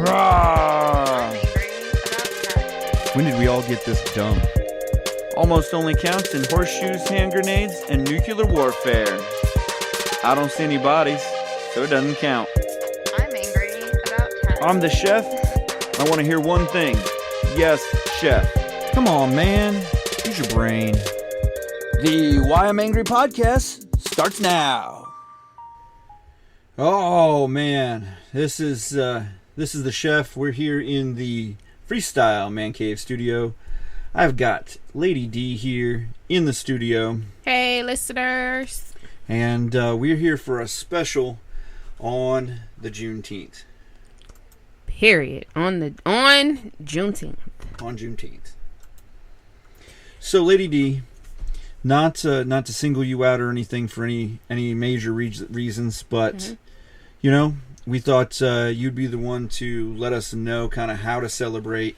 Rawr. When did we all get this dumb? Almost only counts in horseshoes, hand grenades, and nuclear warfare. I don't see any bodies, so it doesn't count. I'm angry about taxes. I'm the chef. I want to hear one thing. Yes, chef. Come on, man. Use your brain. The Why I'm Angry podcast starts now. Oh, man. This is the chef. We're here in the Freestyle Man Cave studio. I've got Lady D here in the studio. Hey, listeners. And we're here for a special on the Juneteenth. Period. On Juneteenth. On Juneteenth. So, Lady D, not to single you out or anything for any major reasons, but, you know, we thought you'd be the one to let us know kind of how to celebrate,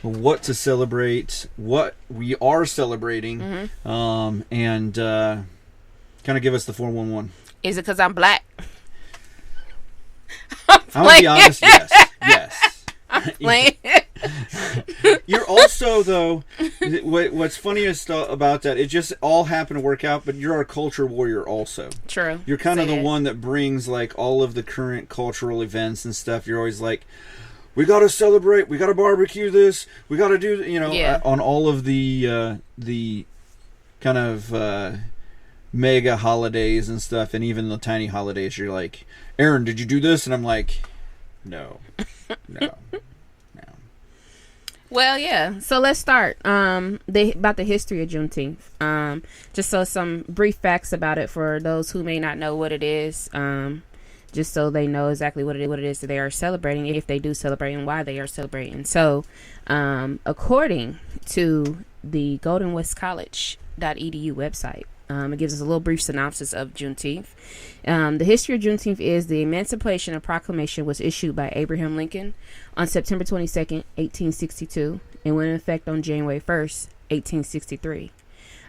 what to celebrate, what we are celebrating, and kind of give us the 411. Is it because I'm black? I'm going to be honest, yes. I'm playing. You're also, though, what's funniest about that, it just all happened to work out, but you're our culture warrior also. True. You're kind of the one that brings, like, all of the current cultural events and stuff. You're always like, we got to celebrate, we got to barbecue this, we got to do, on all of the kind of mega holidays and stuff, and even the tiny holidays. You're like, Aaron, did you do this? And I'm like, no. Well, yeah. So let's start about the history of Juneteenth. Just so some brief facts about it for those who may not know what it is. Just so they know exactly what it is that they are celebrating, if they do celebrate, and why they are celebrating. So, according to the goldenwestcollege.edu website, it gives us a little brief synopsis of Juneteenth. The history of Juneteenth is the Emancipation Proclamation was issued by Abraham Lincoln on September 22nd, 1862, and went in effect on January 1st, 1863.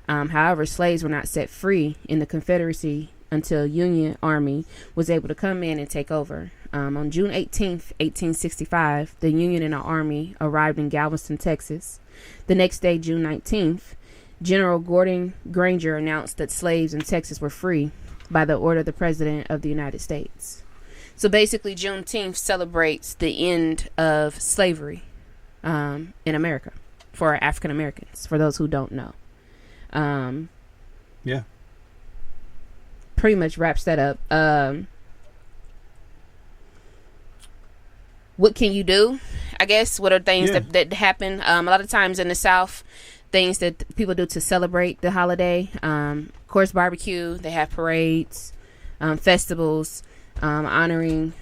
However, slaves were not set free in the Confederacy until Union Army was able to come in and take over. On June 18th, 1865, the Union and the Army arrived in Galveston, Texas. The next day, June 19th, General Gordon Granger announced that slaves in Texas were free by the order of the President of the United States. So basically, Juneteenth celebrates the end of slavery in America for African Americans, for those who don't know. Yeah. Pretty much wraps that up. What can you do? I guess, what are things that happen? A lot of times in the South, things that people do to celebrate the holiday. Of course, barbecue. They have parades, festivals, honoring,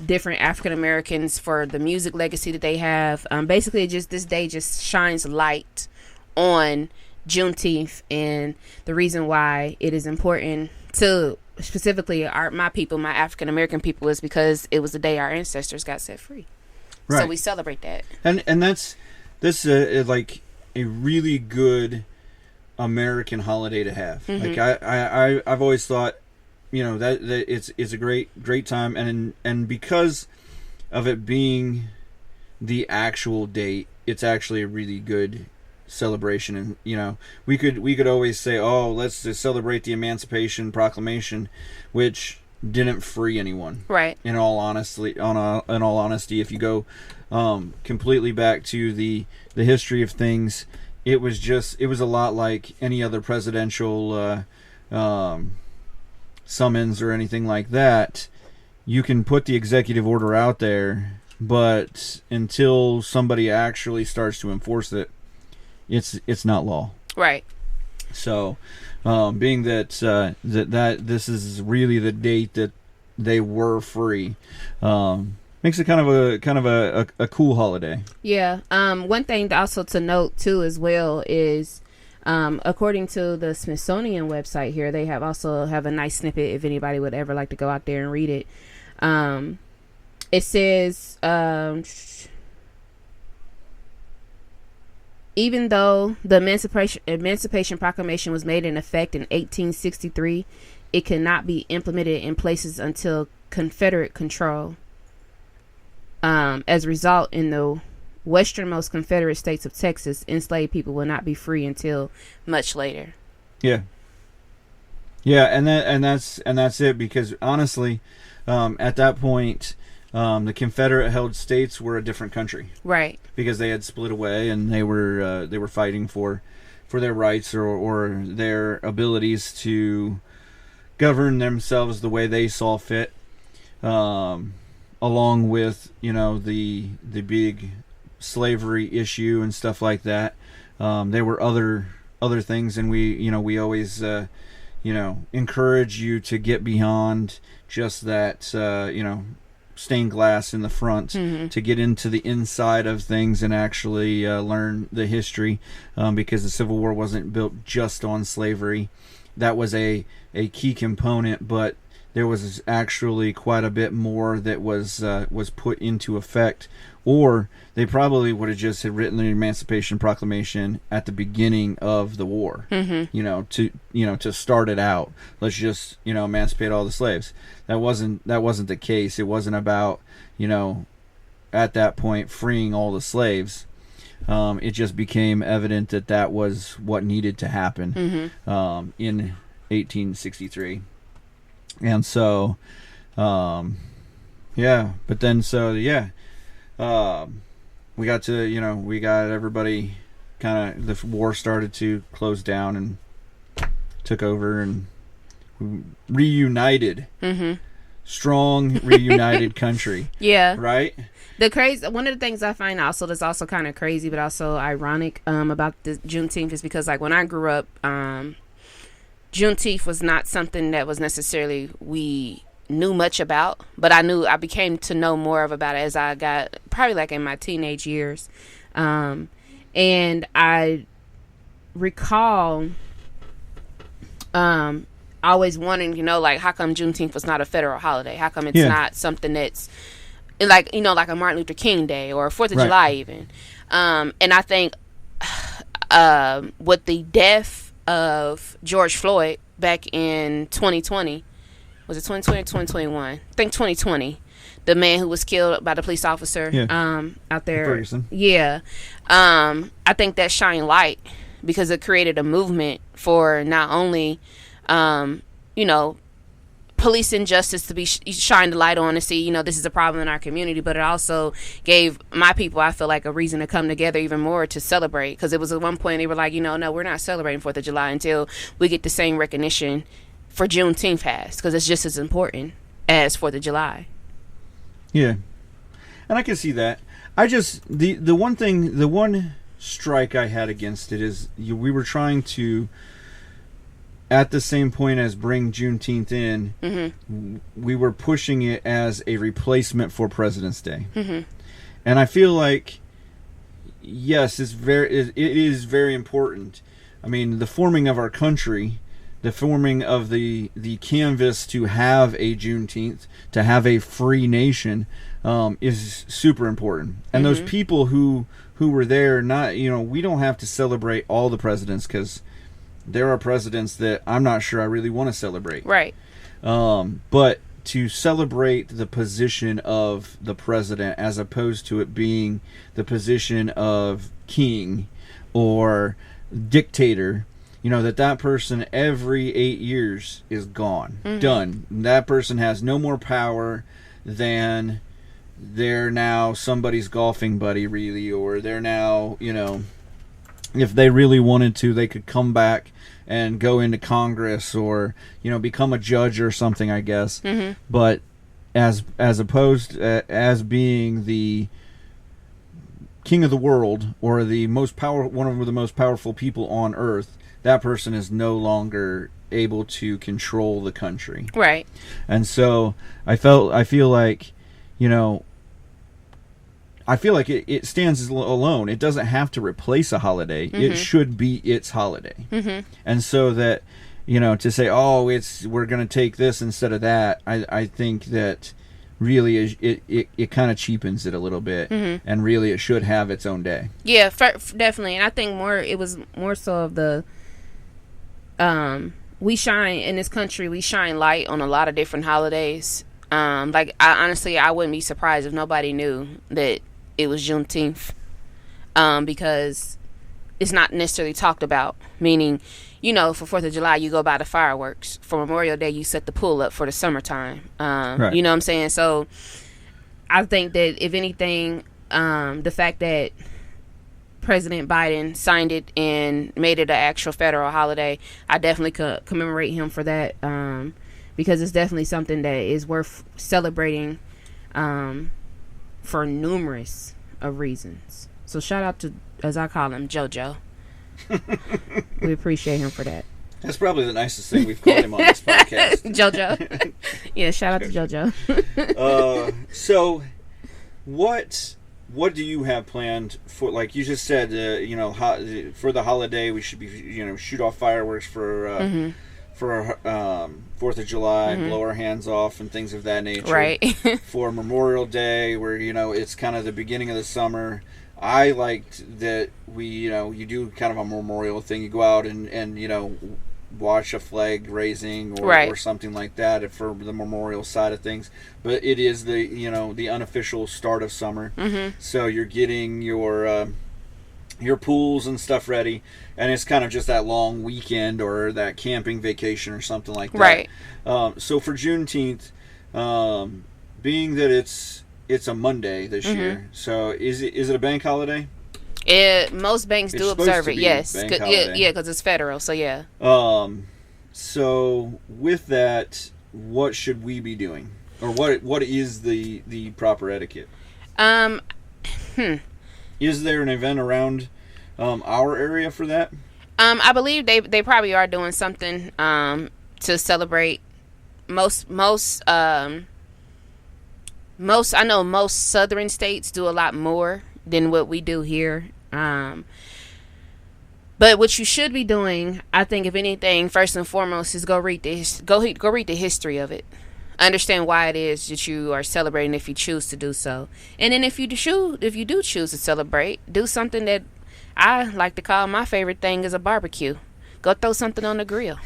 different African Americans for the music legacy that they have. Basically, this day just shines light on Juneteenth and the reason why it is important to specifically my people, my African American people, is because it was the day our ancestors got set free. Right. So we celebrate that. And that's like a really good American holiday to have. Like I've always thought, that it's a great time, and because of it being the actual date, it's actually a really good celebration. And we could always say, oh, let's just celebrate the Emancipation Proclamation, which didn't free anyone. Right. In all honesty, if you go completely back to the history of things, it was a lot like any other presidential summons or anything like that. You can put the executive order out there, but until somebody actually starts to enforce it, it's not law. Right. So, being that this is really the date that they were free, makes it kind of a cool holiday. Yeah. One thing also to note too as well is, according to the Smithsonian website here, they have a nice snippet if anybody would ever like to go out there and read it. It says, even though the Emancipation Proclamation was made in effect in 1863, it cannot be implemented in places until Confederate control As a result, in the westernmost Confederate states of Texas, enslaved people will not be free until much later. Yeah. Yeah, and that's it, because honestly, at that point, the Confederate held states were a different country. Right. Because they had split away, and they were fighting for their rights or their abilities to govern themselves the way they saw fit. Along with, the big slavery issue and stuff like that. There were other things, and we always encourage you to get beyond just that stained glass in the front, to get into the inside of things and actually learn the history, because the Civil War wasn't built just on slavery. That was a key component, but there was actually quite a bit more that was put into effect, or they probably would have just had written the Emancipation Proclamation at the beginning of the war, to start it out. Let's just emancipate all the slaves. That wasn't the case. It wasn't about at that point freeing all the slaves. It just became evident that was what needed to happen in 1863. And so, but then, we got to, we got everybody the war started to close down and took over, and we reunited. Strong, reunited country. Yeah. Right? One of the things I find also that's also kind of crazy, but also ironic, about the Juneteenth is because, like, when I grew up, Juneteenth was not something that was necessarily we knew much about, but I became to know more about it as I got probably like in my teenage years. And I recall always wanting, like, how come Juneteenth was not a federal holiday? How come it's not something that's like, like a Martin Luther King Day or 4th of July even? And I think with the death of George Floyd back in 2020, was it 2020 or 2021? I think 2020. The man who was killed by the police officer out there. Ferguson. Yeah. I think that shined light because it created a movement for not only, police injustice to be shined a light on to see, this is a problem in our community, but it also gave my people, I feel like, a reason to come together even more to celebrate, because it was at one point they were like, no, we're not celebrating 4th of July until we get the same recognition for Juneteenth has, because it's just as important as 4th of July. Yeah. And I can see that. I just, the one strike I had against it is we were trying to, at the same point as bring Juneteenth in, we were pushing it as a replacement for President's Day. And I feel like, yes, it is very important. I mean, the forming of our country, the forming of the canvas to have a Juneteenth, to have a free nation, is super important. And those people who were there, we don't have to celebrate all the presidents, because there are presidents that I'm not sure I really want to celebrate. Right. But to celebrate the position of the president as opposed to it being the position of king or dictator, that person every 8 years is gone. Done. That person has no more power than they're now somebody's golfing buddy, really, or they're now, if they really wanted to, they could come back and go into Congress or, become a judge or something, I guess. But as opposed as being the king of the world or one of the most powerful people on earth, that person is no longer able to control the country. Right. And so I feel like, it stands alone. It doesn't have to replace a holiday. It should be its holiday. And so that, to say, we're going to take this instead of that, I think that really it kind of cheapens it a little bit. And really it should have its own day. Yeah, definitely. And I think it was more so of the, we shine in this country, we shine light on a lot of different holidays. Like, I wouldn't be surprised if nobody knew that it was Juneteenth, because it's not necessarily talked about. Meaning, you know, for 4th of July, you go buy the fireworks. For Memorial Day, you set the pool up for the summertime. Right. You know what I'm saying? So I think that, if anything, the fact that President Biden signed it and made it an actual federal holiday, I definitely could commemorate him for that, because it's definitely something that is worth celebrating, for numerous of reasons. So shout out to, as I call him, JoJo. We appreciate him for that. That's probably the nicest thing we've called him on this podcast. JoJo. Yeah, shout out to JoJo. So what do you have planned for, like you just said, you know, for the holiday we should be, you know, shoot off fireworks for 4th of July, blow our hands off and things of that nature. Right. For Memorial Day, where, you know, it's kind of the beginning of the summer. I liked that you do kind of a memorial thing. You go out and you know, watch a flag raising or something like that for the memorial side of things. But it is the, you know, the unofficial start of summer. So you're getting your pools and stuff ready, and it's kind of just that long weekend or that camping vacation or something like that. Right. So for Juneteenth, being that it's a Monday this year, so is it a bank holiday? Most banks do observe it, yes. Yeah, because it's federal, so yeah. So with that, what should we be doing? Or what is the proper etiquette? Is there an event around our area for that? I believe they probably are doing something to celebrate. I know most southern states do a lot more than what we do here. But what you should be doing, I think, if anything, first and foremost, is go read the history of it. Understand why it is that you are celebrating, if you choose to do so. And then if you do choose to celebrate, do something that I like to call my favorite thing is a barbecue. Go throw something on the grill.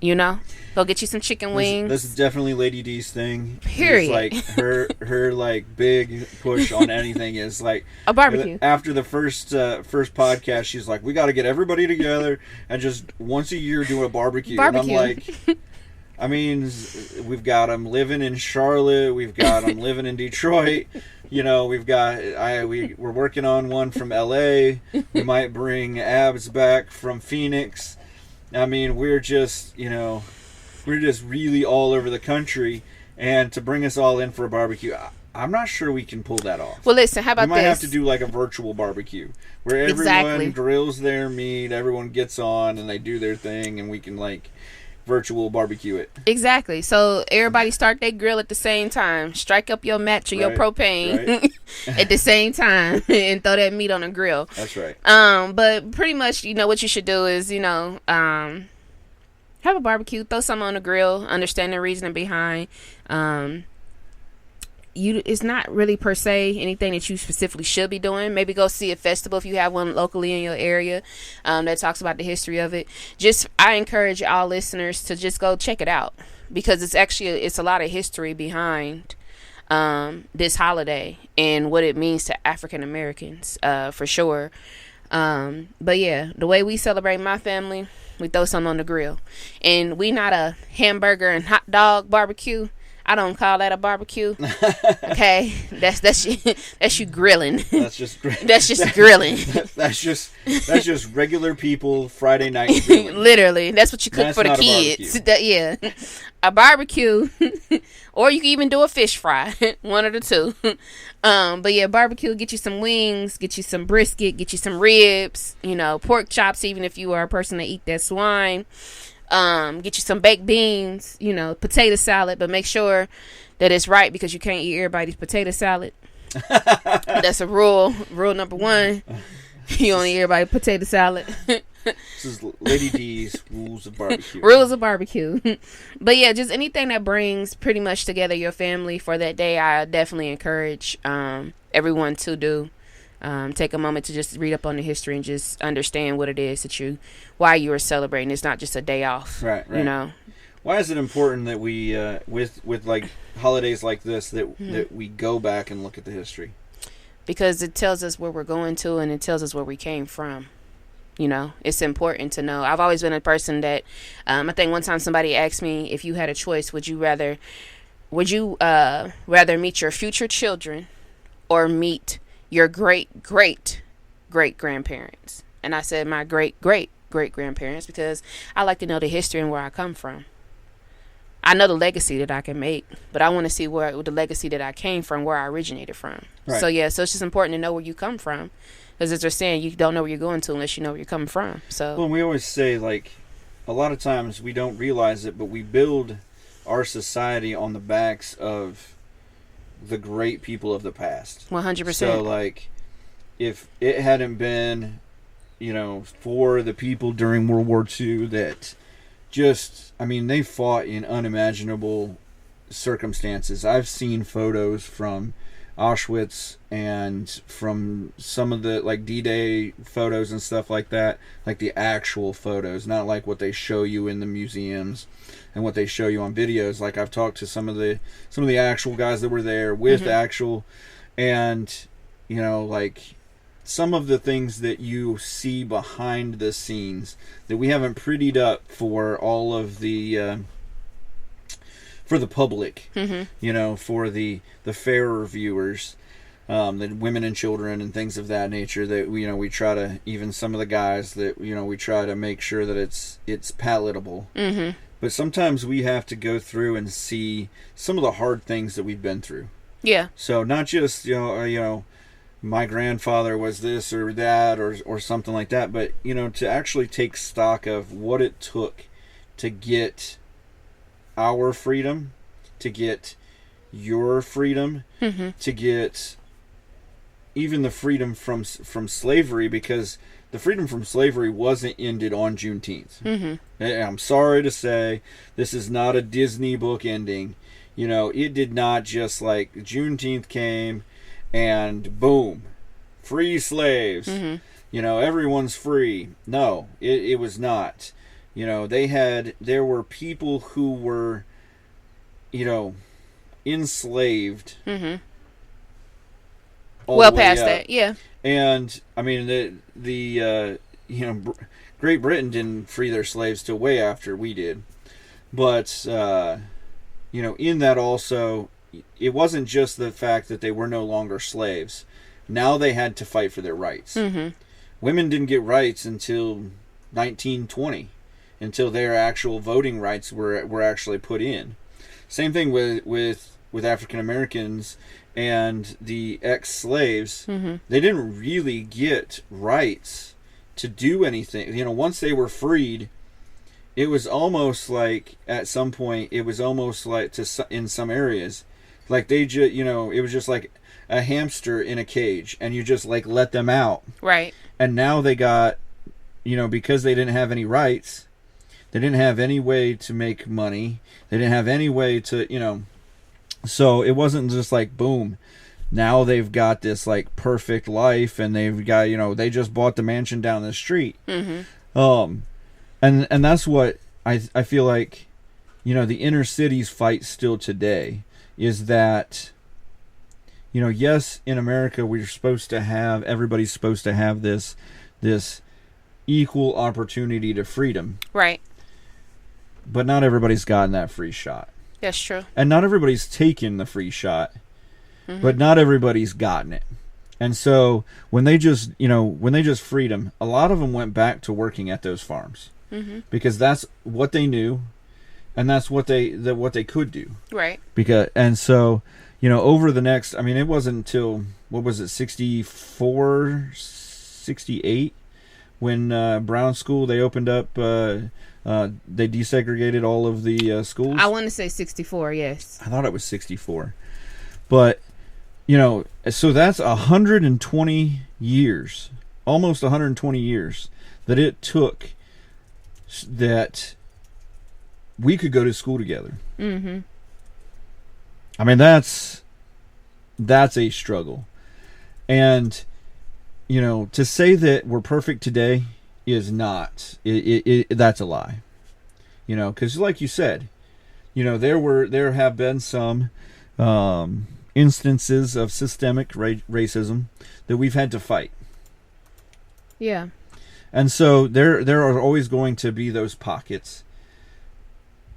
You know, go get you some chicken wings. This is definitely Lady D's thing. Period. It's like her like big push on anything is like a barbecue. After the first podcast, she's like, we got to get everybody together and just once a year do a barbecue. And I'm like, I mean, we've got them living in Charlotte, we've got them living in Detroit. You know, we're working on one from LA. We might bring Abs back from Phoenix. I mean, we're just really all over the country, and to bring us all in for a barbecue, I'm not sure we can pull that off. Well, listen, how about this? We might have to do like a virtual barbecue where everyone grills their meat, everyone gets on, and they do their thing, and we can like virtual barbecue it. Exactly. So everybody start their grill at the same time. Strike up your match or your propane at the same time and throw that meat on the grill. That's right. But pretty much, you know, what you should do is, you know, have a barbecue, throw something on the grill, understand the reasoning behind. It's not really per se anything that you specifically should be doing. Maybe go see a festival if you have one locally in your area that talks about the history of it. I encourage all listeners to just go check it out, because it's a lot of history behind this holiday and what it means to African Americans, for sure. But yeah, the way we celebrate my family, we throw something on the grill, and we not a hamburger and hot dog barbecue. I don't call that a barbecue. Okay, that's you grilling. That's just grilling. That's just regular people Friday night grilling. Literally, that's what you cook for the kids. A barbecue, or you can even do a fish fry. One of the two. But yeah, barbecue. Get you some wings. Get you some brisket. Get you some ribs. You know, pork chops. Even if you are a person that eat that swine. Get you some baked beans, you know, potato salad, but make sure that it's right, because you can't eat everybody's potato salad. That's a rule number 1. You only eat everybody's potato salad. This is Lady D's Rules of Barbecue. Rules of Barbecue. But yeah, just anything that brings pretty much together your family for that day, I definitely encourage everyone to do. Take a moment to just read up on the history and just understand what it is why you are celebrating. It's not just a day off, right? You know. Why is it important that we, with like holidays like this, that we go back and look at the history? Because it tells us where we're going to, and it tells us where we came from. You know, it's important to know. I've always been a person that, I think one time somebody asked me, if you had a choice, would you rather meet your future children or meet your great grandparents? And I said my great grandparents, because I like to know the history and where I come from. I know the legacy that I can make, but I want to see where the legacy that I came from, where I originated from. Right. So it's just important to know where you come from, because as they're saying, you don't know where you're going to unless you know where you're coming from. So, well, we always say, like, a lot of times we don't realize it, but we build our society on the backs of the great people of the past. 100%. So, like, if it hadn't been, for the people during World War II that they fought in unimaginable circumstances. I've seen photos from Auschwitz and from some of the, like, D-Day photos and stuff like that, like the actual photos, not like what they show you in the museums and what they show you on videos. Like, I've talked to some of the actual guys that were there with actual, and like, some of the things that you see behind the scenes that we haven't prettied up for all of the for the public, for the fairer viewers, the women and children and things of that nature, that we try to, even some of the guys that we try to make sure that it's palatable. But sometimes we have to go through and see some of the hard things that we've been through. Yeah. So not just my grandfather was this or that or something like that, but to actually take stock of what it took to get our freedom, to get your freedom, to get even the freedom from slavery, because the freedom from slavery wasn't ended on Juneteenth. And I'm sorry to say, this is not a Disney book ending. It did not just, like, Juneteenth came and boom, free slaves. Everyone's free. No, it was not. There were people who were, enslaved. Well past that, yeah. And the Great Britain didn't free their slaves till way after we did. But in that also, it wasn't just the fact that they were no longer slaves. Now they had to fight for their rights. Women didn't get rights until 1920, until their actual voting rights were actually put in. Same thing with African Americans and the ex-slaves. They didn't really get rights to do anything. Once they were freed, it was almost like, at some point, it was almost like, in some areas, like they just, it was just like a hamster in a cage, and you just, like, let them out. Right. And now they got, because they didn't have any rights, they didn't have any way to make money, they didn't have any way to, so it wasn't just like, boom, now they've got this, like, perfect life, and they've got, they just bought the mansion down the street. And that's what I feel like, the inner cities fight still today, is that, yes, in America everybody's supposed to have this equal opportunity to freedom. Right. But not everybody's gotten that free shot. That's true. And not everybody's taken the free shot, but not everybody's gotten it. And so when they just freed them, a lot of them went back to working at those farms, because that's what they knew, and that's what they could do. Right. So over the next, it wasn't until, what was it, 64, 68, when Brown School, they opened up, they desegregated all of the schools. I want to say 64, yes. I thought it was 64. But, so that's 120 years, almost 120 years, that it took that we could go to school together. That's a struggle. And, to say that we're perfect today is not. That's a lie. Because like you said, there have been some instances of systemic racism that we've had to fight. Yeah. And so there are always going to be those pockets.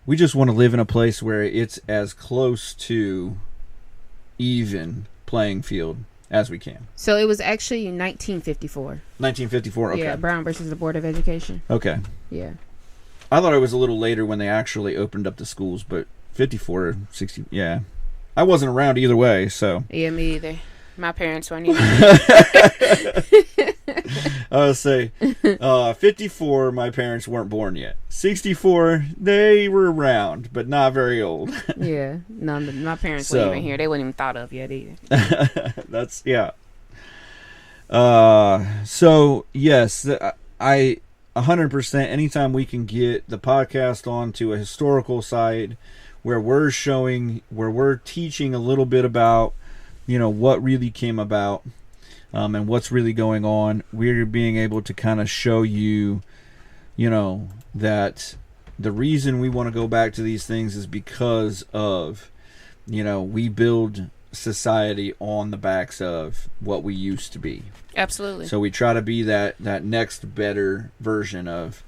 We just want to live in a place where it's as close to even playing field as we can. So it was actually 1954. 1954, okay. Yeah, Brown versus the Board of Education. Okay. Yeah. I thought it was a little later when they actually opened up the schools, but 54, 60, yeah. I wasn't around either way, so. Yeah, me either. My parents weren't either. I would say 54, my parents weren't born yet. 64, they were around, but not very old. Yeah. No, my parents weren't even here. They weren't even thought of yet either. That's, yeah. So, yes, I 100%, anytime we can get the podcast onto a historical side where we're teaching a little bit about, what really came about, and what's really going on, we're being able to kind of show you, that the reason we want to go back to these things is because of, we build society on the backs of what we used to be. Absolutely. So we try to be that next better version of,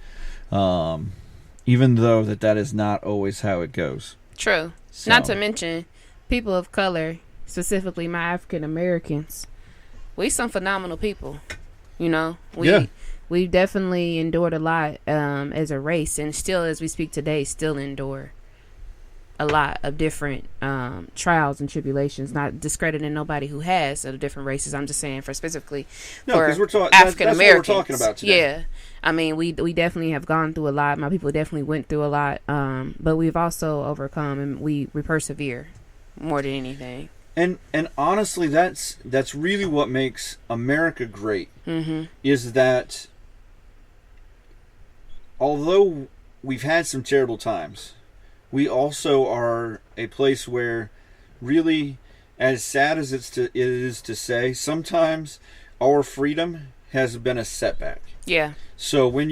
even though that is not always how it goes. True. So. Not to mention people of color, specifically my African Americans. We some phenomenal people, We definitely endured a lot as a race, and still, as we speak today, still endure a lot of different trials and tribulations. Not discrediting nobody who has of different races. I'm just saying for specifically for African Americans. That's what we're talking about today. Yeah, I mean, we definitely have gone through a lot. My people definitely went through a lot, but we've also overcome, and we persevere more than anything. And honestly, that's really what makes America great. Mm-hmm. Is that although we've had some terrible times, we also are a place where, really, as sad as it is to say, sometimes our freedom has been a setback. Yeah. So when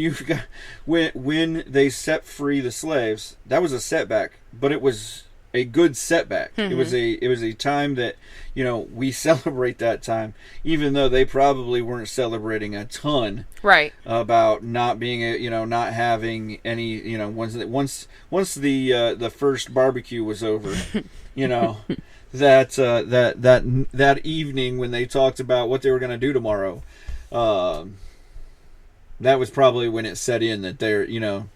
they set free the slaves, that was a setback, but it was a good setback. Mm-hmm. It was a time that, we celebrate that time, even though they probably weren't celebrating a ton, right? About not being, not having any, once the first barbecue was over, that evening when they talked about what they were going to do tomorrow, that was probably when it set in that they're,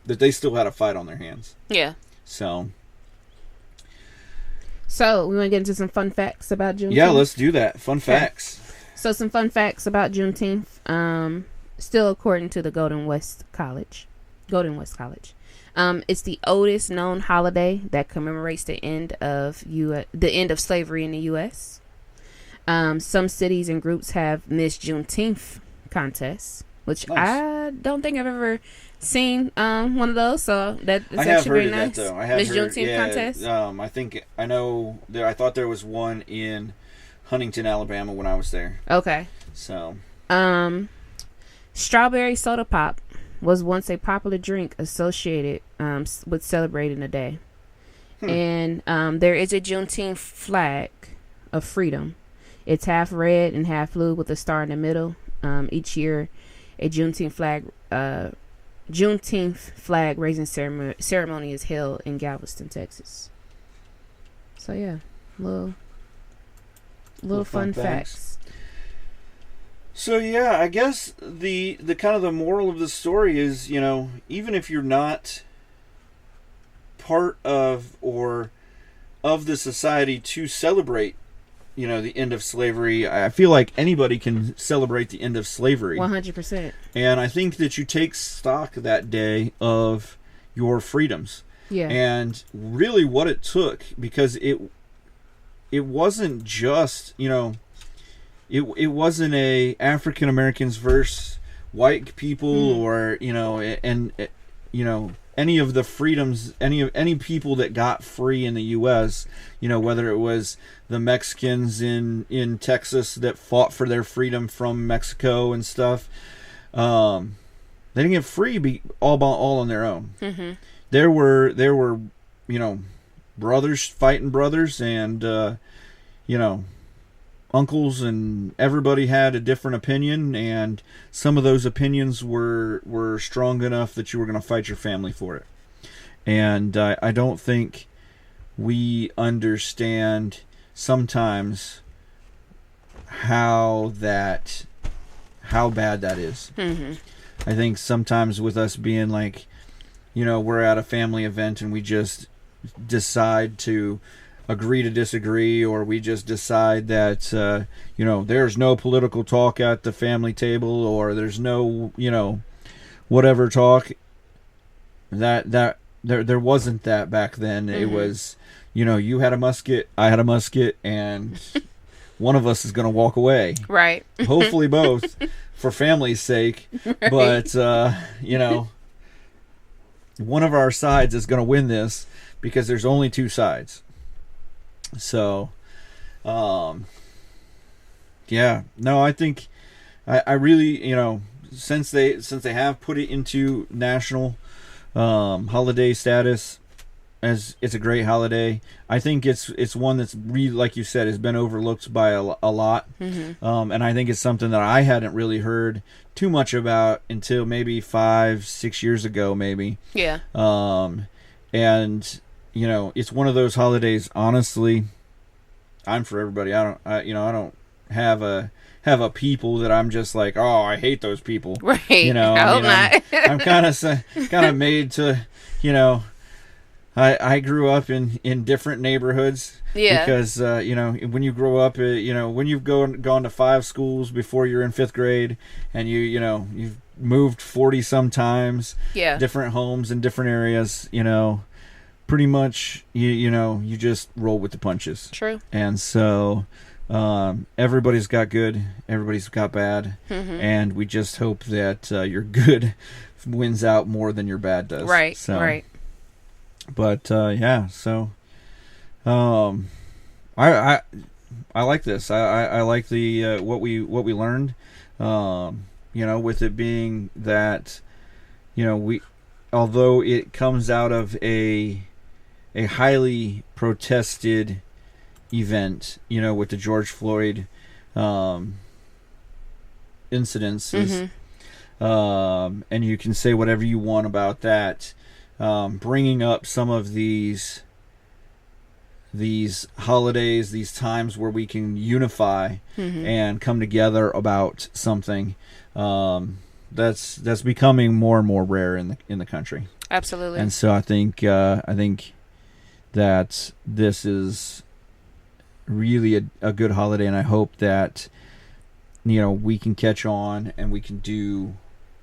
that they still had a fight on their hands. Yeah. So, we want to get into some fun facts about Juneteenth? Yeah, let's do that. Fun facts. So, some fun facts about Juneteenth. Still according to the Golden West College. It's the oldest known holiday that commemorates the end of slavery in the U.S. Some cities and groups have Miss Juneteenth contests, which nice. I don't think I've ever seen one of those, so that's actually very nice. I have Miss Juneteenth contest. I thought there was one in Huntington, Alabama when I was there. Okay. So. Strawberry soda pop was once a popular drink associated with celebrating the day, and there is a Juneteenth flag of freedom. It's half red and half blue with a star in the middle. Each year, a Juneteenth flag raising ceremony is held in Galveston, Texas. So yeah, little fun facts. So yeah, I guess the kind of the moral of the story is, even if you're not part of or of the society to celebrate, the end of slavery, I feel like anybody can celebrate the end of slavery. 100%. And I think that you take stock that day of your freedoms. Yeah. And really what it took, because it wasn't just, it wasn't a African Americans versus white people or, any of the freedoms, any people that got free in the U.S., whether it was the Mexicans in Texas that fought for their freedom from Mexico and stuff, they didn't get free all on their own. Mm-hmm. There were brothers fighting brothers, and uncles, and everybody had a different opinion, and some of those opinions were strong enough that you were going to fight your family for it. And I don't think we understand sometimes how bad that is. Mm-hmm. I think sometimes with us being like, we're at a family event and we just decide to agree to disagree, or we just decide that there's no political talk at the family table, or there's no whatever talk. That there wasn't that back then. Mm-hmm. It was you had a musket, I had a musket, and one of us is going to walk away. Right. Hopefully both, for family's sake. Right. But one of our sides is going to win this, because there's only two sides. So, I think I really, since they have put it into national holiday status, as it's a great holiday, I think it's one that's really, like you said, has been overlooked by a lot. Mm-hmm. And I think it's something that I hadn't really heard too much about until maybe 5-6 years ago, maybe. Yeah. And it's one of those holidays. Honestly, I'm for everybody. I don't have a people that I'm just like, oh, I hate those people. Right. I hope not. I'm kind of made to, I grew up in different neighborhoods. Yeah. Because when you grow up, when you've gone to 5 schools before you're in 5th grade, and you've moved 40 some times. Yeah. Different homes in different areas. Pretty much, you just roll with the punches. True. And so, everybody's got good, everybody's got bad, mm-hmm. and we just hope that your good wins out more than your bad does. Right. So, right. But so, I like this. I like the what we learned. With it being that, we, although it comes out of a highly protested event, with the George Floyd incidences, mm-hmm. And you can say whatever you want about that, bringing up some of these holidays, these times where we can unify, mm-hmm. and come together about something, that's becoming more and more rare in the country. Absolutely. And so I think that this is really a good holiday, and I hope that we can catch on and we can do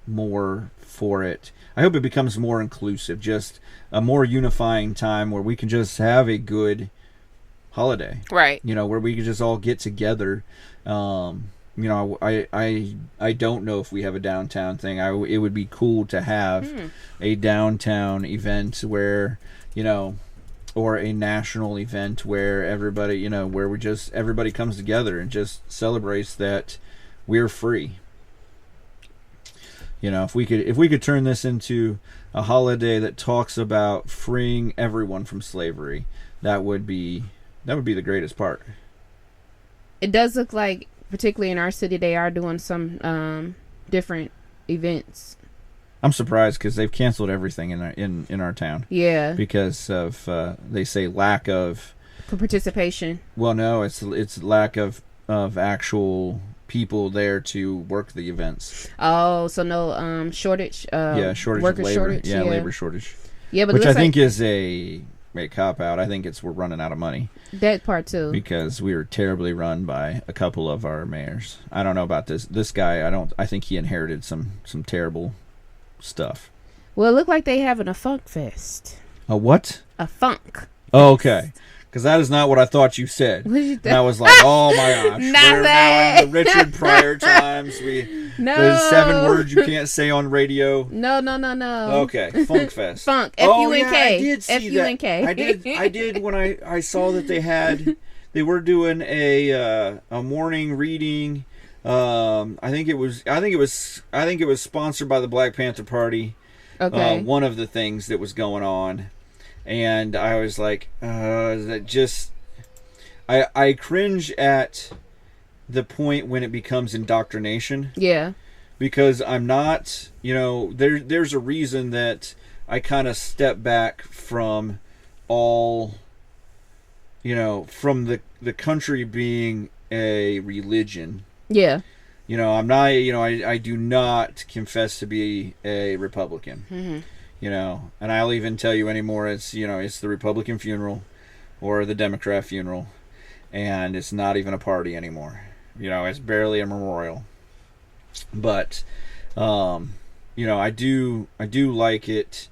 more for it. I hope it becomes more inclusive, just a more unifying time where we can just have a good holiday. Right. Where we can just all get together. I don't know if we have a downtown thing. It would be cool to have a downtown event where, or a national event where everybody, where everybody comes together and just celebrates that we're free. If we could turn this into a holiday that talks about freeing everyone from slavery, that would be the greatest part. It does look like, particularly in our city, they are doing some different events. I'm surprised because they've canceled everything in our town. Yeah. Because of they say lack of participation. Well, no, it's lack of actual people there to work the events. Oh, so no shortage. Shortage worker of labor. shortage. Yeah, labor shortage. Yeah, but which I think is a cop out. I think we're running out of money. That part too. Because we were terribly run by a couple of our mayors. I don't know about this guy. I think he inherited some terrible stuff. Well, it looked like they having a funk fest. A what? A funk. Oh, okay. Because that is not what I thought you said. What did you think? And I was like, oh my gosh. We're now in the Richard Pryor times. There's 7 words you can't say on radio. No. Okay, Funk Fest. Funk. F-U-N-K. I did see F-U-N-K. that. I did when I saw that they were doing a morning reading. I think it was sponsored by the Black Panther Party. Okay. One of the things that was going on. And I was like, that just... I cringe at the point when it becomes indoctrination. Yeah. Because I'm not, there's a reason that I kind of step back from all, from the country being a religion. Yeah. I'm not, I do not confess to be a Republican. Mm-hmm. And I'll even tell you anymore, it's, it's the Republican funeral or the Democrat funeral, and it's not even a party anymore. It's barely a memorial. But, I do like it,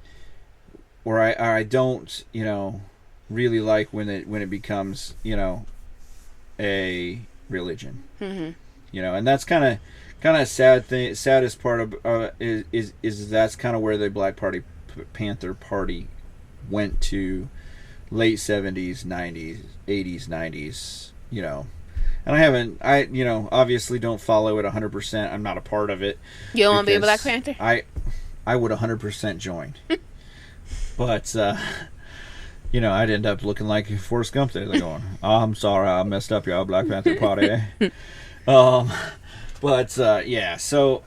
or I don't, really like when it becomes, a religion. Mm-hmm. And that's kind of saddest part of is that's kind of where the Black Panther Party went to late 70s, 90s, 80s, 90s, And I obviously don't follow it 100%. I'm not a part of it. You don't want to be a Black Panther? I would 100% join. But, I'd end up looking like Forrest Gump there. They're going, oh, I'm sorry, I messed up y'all Black Panther Party. Yeah, so,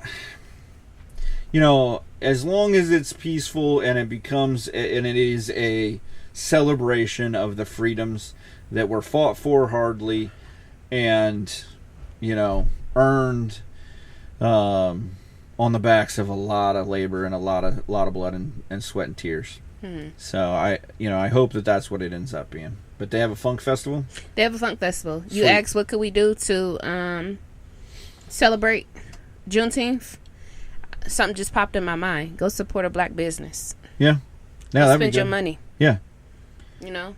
as long as it's peaceful and it is a celebration of the freedoms that were fought for hardly and earned on the backs of a lot of labor and a lot of blood and sweat and tears. So I hope that's what it ends up being. But they have a funk festival. You Sweet. Asked what could we do to celebrate Juneteenth. Something just popped in my mind. Go support a Black business. Yeah. Spend your money. Yeah.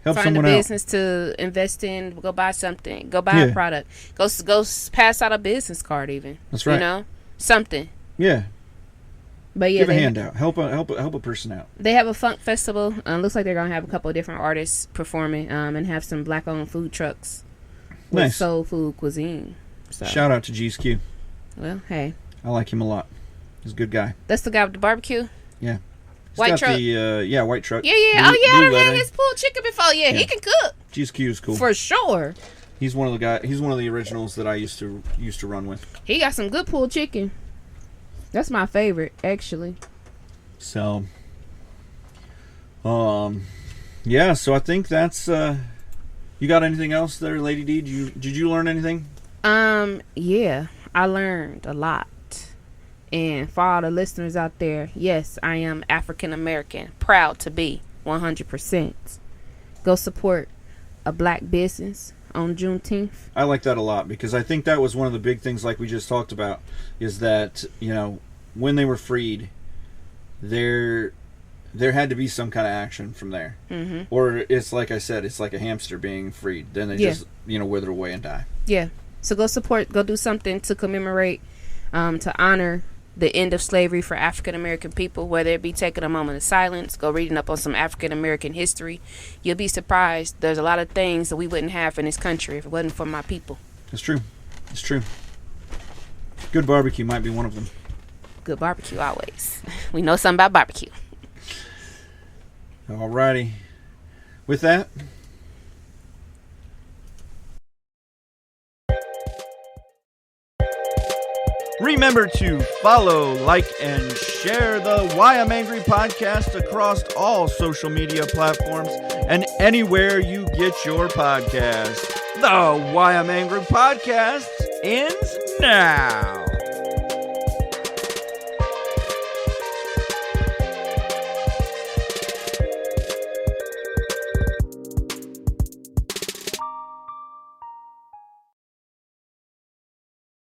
Help find a business to invest in. Go buy something. Go buy a product. Go pass out a business card even. That's right. Something. Yeah. But yeah, give a handout. Help a person out. They have a funk festival. Looks like they're gonna have a couple of different artists performing. And have some Black-owned food trucks with soul food cuisine. So. Shout out to G's Q. Well, hey. I like him a lot. He's a good guy. That's the guy with the barbecue. Yeah. White truck. White truck. Yeah. I done had his pulled chicken before. Yeah, he can cook. GSQ is cool for sure. He's one of the originals that I used to run with. He got some good pulled chicken. That's my favorite, actually. So, yeah. So I think that's. You got anything else there, Lady D? Did you learn anything? Yeah, I learned a lot. And for all the listeners out there, yes, I am African American, proud to be 100%. Go support a Black business on Juneteenth. I like that a lot because I think that was one of the big things, like we just talked about, is that when they were freed, there had to be some kind of action from there, or it's like I said, it's like a hamster being freed. Then they just wither away and die. Yeah. So go support. Go do something to commemorate, to honor the end of slavery for African American people, whether it be taking a moment of silence, go reading up on some African American history. You'll be surprised. There's a lot of things that we wouldn't have in this country if it wasn't for my people. It's true. Good barbecue might be one of them. Good barbecue always. We know something about barbecue. Alrighty. With that, remember to follow, like, and share the Why I'm Angry podcast across all social media platforms and anywhere you get your podcasts. The Why I'm Angry podcast ends now.